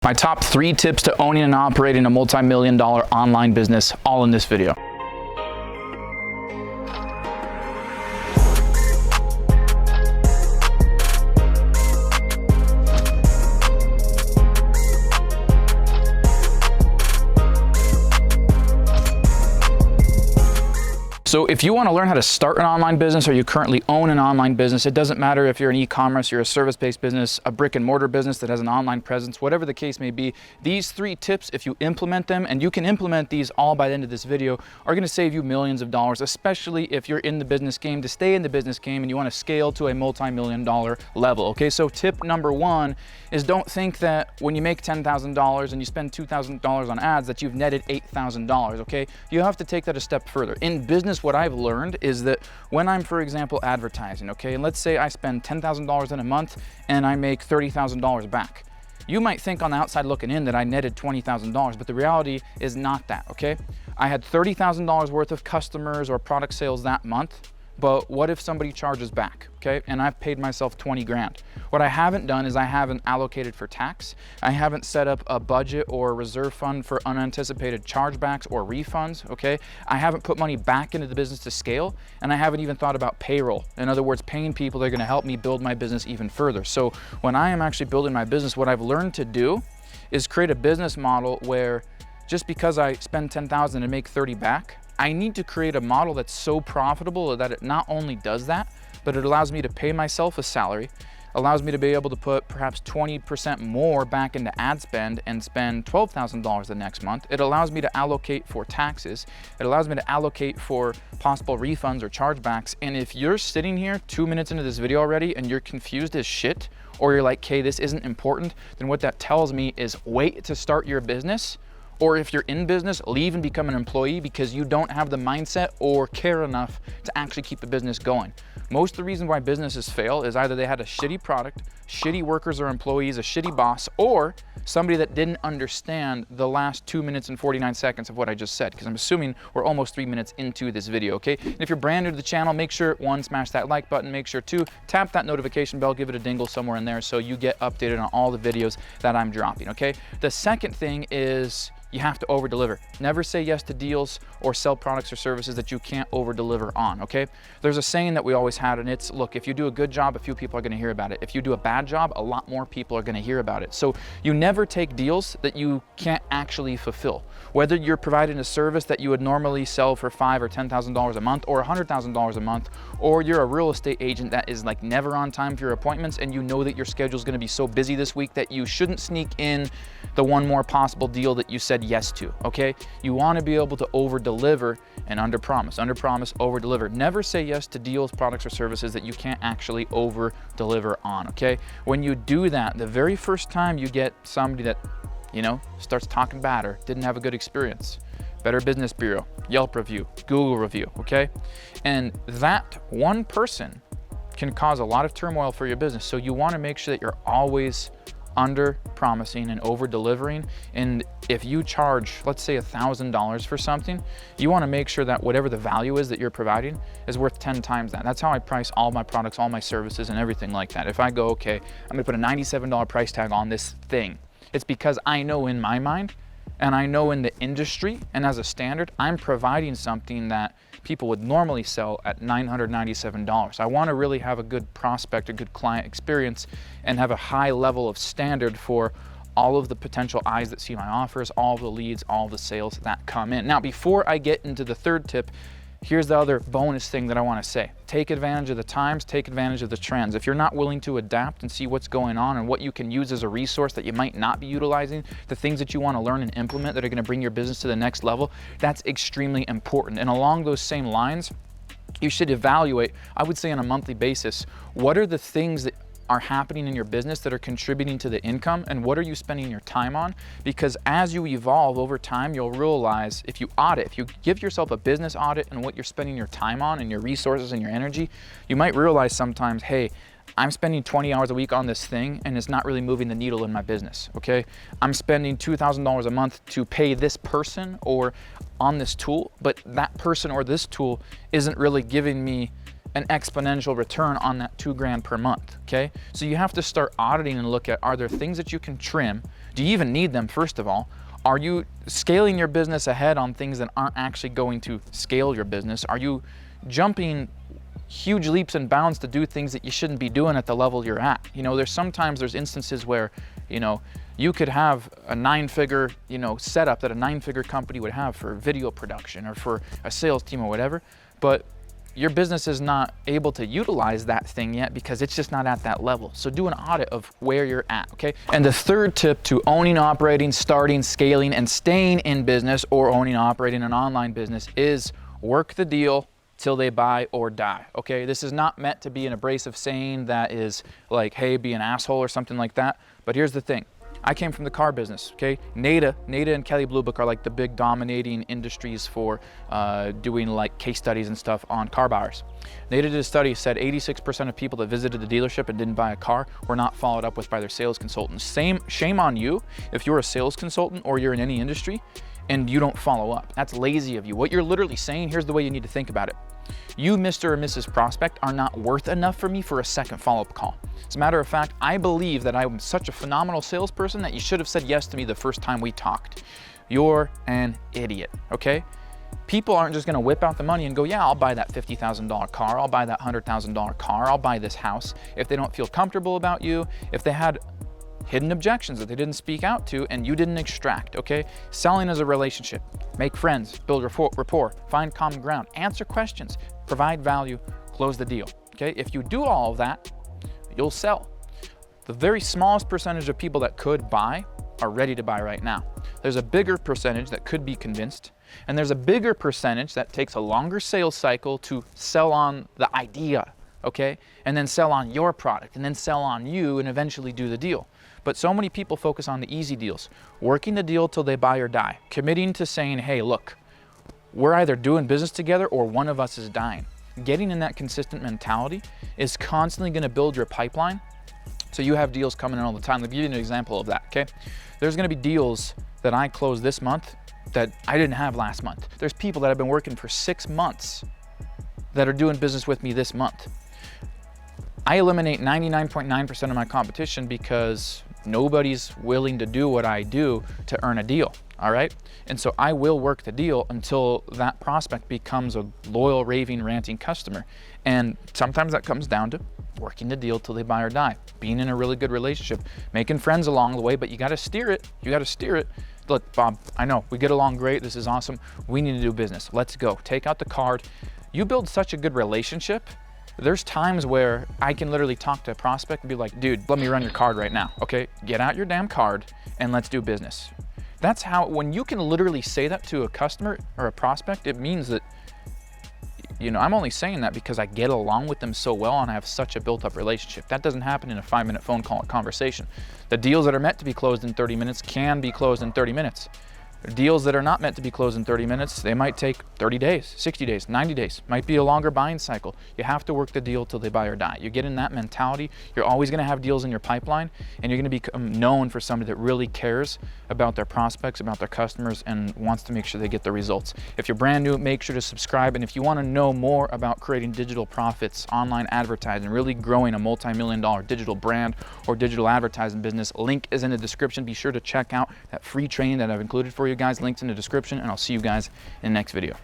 My top 3 tips to owning and operating a multi-million-dollar online business, all in this video. So if you want to learn how to start an online business or you currently own an online business, it doesn't matter if you're an e-commerce, you're a service-based business, a brick and mortar business that has an online presence, whatever the case may be, these 3 tips, if you implement them, and you can implement these all by the end of this video, are going to save you millions of dollars, especially if you're in the business game, to stay in the business game and you want to scale to a multi-million-dollar level. Okay, so tip number 1 is don't think that when you make $10,000 and you spend $2,000 on ads that you've netted $8,000, okay? You have to take that a step further. In business, what I've learned is that when I'm, for example, advertising, okay, and let's say I spend $10,000 in a month and I make $30,000 back. You might think on the outside looking in that I netted $20,000, but the reality is not that, okay? I had $30,000 worth of customers or product sales that month, but what if somebody charges back, okay? And I've paid myself 20 grand. What I haven't done is I haven't allocated for tax. I haven't set up a budget or a reserve fund for unanticipated chargebacks or refunds, okay? I haven't put money back into the business to scale, and I haven't even thought about payroll. In other words, paying people that are gonna help me build my business even further. So when I am actually building my business, what I've learned to do is create a business model where just because I spend 10,000 and make 30 back, I need to create a model that's so profitable that it not only does that, but it allows me to pay myself a salary, allows me to be able to put perhaps 20% more back into ad spend and spend $12,000 the next month. It allows me to allocate for taxes. It allows me to allocate for possible refunds or chargebacks. And if you're sitting here 2 minutes into this video already and you're confused as shit, or you're like, okay, this isn't important, then what that tells me is wait to start your business. Or if you're in business, leave and become an employee because you don't have the mindset or care enough to actually keep the business going. Most of the reason why businesses fail is either they had a shitty product, shitty workers or employees, a shitty boss, or somebody that didn't understand the last 2 minutes and 49 seconds of what I just said, because I'm assuming we're almost 3 minutes into this video, okay? And if you're brand new to the channel, make sure 1, smash that like button, make sure 2, tap that notification bell, give it a dingle somewhere in there so you get updated on all the videos that I'm dropping, okay? The second thing is you have to over deliver. Never say yes to deals or sell products or services that you can't over deliver on, okay? There's a saying that we always had, and it's, look, if you do a good job, a few people are gonna hear about it. If you do a bad job, a lot more people are gonna hear about it. So you never take deals that you can't actually fulfill. Whether you're providing a service that you would normally sell for $5,000 or $10,000 a month or $100,000 a month, or you're a real estate agent that is like never on time for your appointments and you know that your schedule is gonna be so busy this week that you shouldn't sneak in the one more possible deal that you said yes to, okay? You wanna be able to over-deliver and under-promise, over-deliver. Never say yes to deals, products, or services that you can't actually over-deliver on, okay? When you do that, the very first time you get somebody that, you know, starts talking bad or didn't have a good experience, Better Business Bureau, Yelp review, Google review, okay? And that one person can cause a lot of turmoil for your business. So you wanna make sure that you're always under promising and over delivering. And if you charge, let's say $1,000 for something, you want to make sure that whatever the value is that you're providing is worth 10 times that. That's how I price all my products, all my services and everything like that. If I go, okay, I'm gonna put a $97 price tag on this thing, it's because I know in my mind and I know in the industry and as a standard, I'm providing something that people would normally sell at $997. I want to really have a good prospect, a good client experience, and have a high level of standard for all of the potential eyes that see my offers, all the leads, all the sales that come in. Now, before I get into the third tip, here's the other bonus thing that I want to say. Take advantage of the times, take advantage of the trends. If you're not willing to adapt and see what's going on and what you can use as a resource that you might not be utilizing, the things that you want to learn and implement that are going to bring your business to the next level, that's extremely important. And along those same lines, you should evaluate, I would say on a monthly basis, what are the things that are happening in your business that are contributing to the income, and what are you spending your time on? Because as you evolve over time, you'll realize if you audit, if you give yourself a business audit and what you're spending your time on and your resources and your energy, you might realize sometimes, hey, I'm spending 20 hours a week on this thing and it's not really moving the needle in my business, okay? I'm spending $2,000 a month to pay this person or on this tool, but that person or this tool isn't really giving me an exponential return on that $2 grand per month, okay? So you have to start auditing and look at, are there things that you can trim? Do Do you even need them, first of all? Are you scaling your business ahead on things that aren't actually going to scale your business? Are you jumping huge leaps and bounds to do things that you shouldn't be doing at the level you're at? You know, there's instances where, you know, you could have a 9-figure, you know, setup that a 9-figure company would have for video production or for a sales team or whatever, but your business is not able to utilize that thing yet because it's just not at that level. So do an audit of where you're at, okay? And the third tip to owning, operating, starting, scaling, and staying in business, or owning, operating an online business, is work the deal till they buy or die, okay? This is not meant to be an abrasive saying that is like, hey, be an asshole or something like that. But here's the thing. I came from the car business, okay? NADA and Kelley Blue Book are like the big dominating industries for doing like case studies and stuff on car buyers. NADA did a study, said 86% of people that visited the dealership and didn't buy a car were not followed up with by their sales consultants. Shame on you if you're a sales consultant or you're in any industry and you don't follow up. That's lazy of you. What you're literally saying, here's the way you need to think about it. You, Mr. or Mrs. Prospect, are not worth enough for me for a second follow-up call. As a matter of fact, I believe that I'm such a phenomenal salesperson that you should have said yes to me the first time we talked. You're an idiot, okay? People aren't just gonna whip out the money and go, yeah, I'll buy that $50,000 car, I'll buy that $100,000 car, I'll buy this house, if they don't feel comfortable about you, if they had hidden objections that they didn't speak out to and you didn't extract, okay? Selling is a relationship. Make friends, build rapport, find common ground, answer questions, provide value, close the deal, okay? If you do all of that, you'll sell. The very smallest percentage of people that could buy are ready to buy right now. There's a bigger percentage that could be convinced, and there's a bigger percentage that takes a longer sales cycle to sell on the idea, okay? And then sell on your product, and then sell on you, and eventually do the deal. But so many people focus on the easy deals, working the deal till they buy or die, committing to saying, hey, look, we're either doing business together or one of us is dying. Getting in that consistent mentality is constantly going to build your pipeline so you have deals coming in all the time. Let me give you an example of that, okay? There's going to be deals that I close this month that I didn't have last month. There's people that have been working for 6 months that are doing business with me this month. I eliminate 99.9% of my competition because nobody's willing to do what I do to earn a deal, all right? And so I will work the deal until that prospect becomes a loyal, raving, ranting customer. And sometimes that comes down to working the deal till they buy or die, being in a really good relationship, making friends along the way, but you gotta steer it. You gotta steer it. Look, Bob, I know, we get along great, this is awesome. We need to do business, let's go. Take out the card. You build such a good relationship. There's times where I can literally talk to a prospect and be like, dude, let me run your card right now, okay? Get out your damn card and let's do business. That's how, when you can literally say that to a customer or a prospect, it means that, you know, I'm only saying that because I get along with them so well and I have such a built up relationship. That doesn't happen in a 5-minute phone call conversation. The deals that are meant to be closed in 30 minutes can be closed in 30 minutes. Deals that are not meant to be closed in 30 minutes, they might take 30 days, 60 days, 90 days, might be a longer buying cycle. You have to work the deal till they buy or die. You get in that mentality, you're always gonna have deals in your pipeline, and you're gonna become known for somebody that really cares about their prospects, about their customers, and wants to make sure they get the results. If you're brand new, make sure to subscribe, and if you wanna know more about creating digital profits, online advertising, really growing a multi-million-dollar digital brand or digital advertising business, link is in the description. Be sure to check out that free training that I've included for you guys. Links in the description, and I'll see you guys in the next video.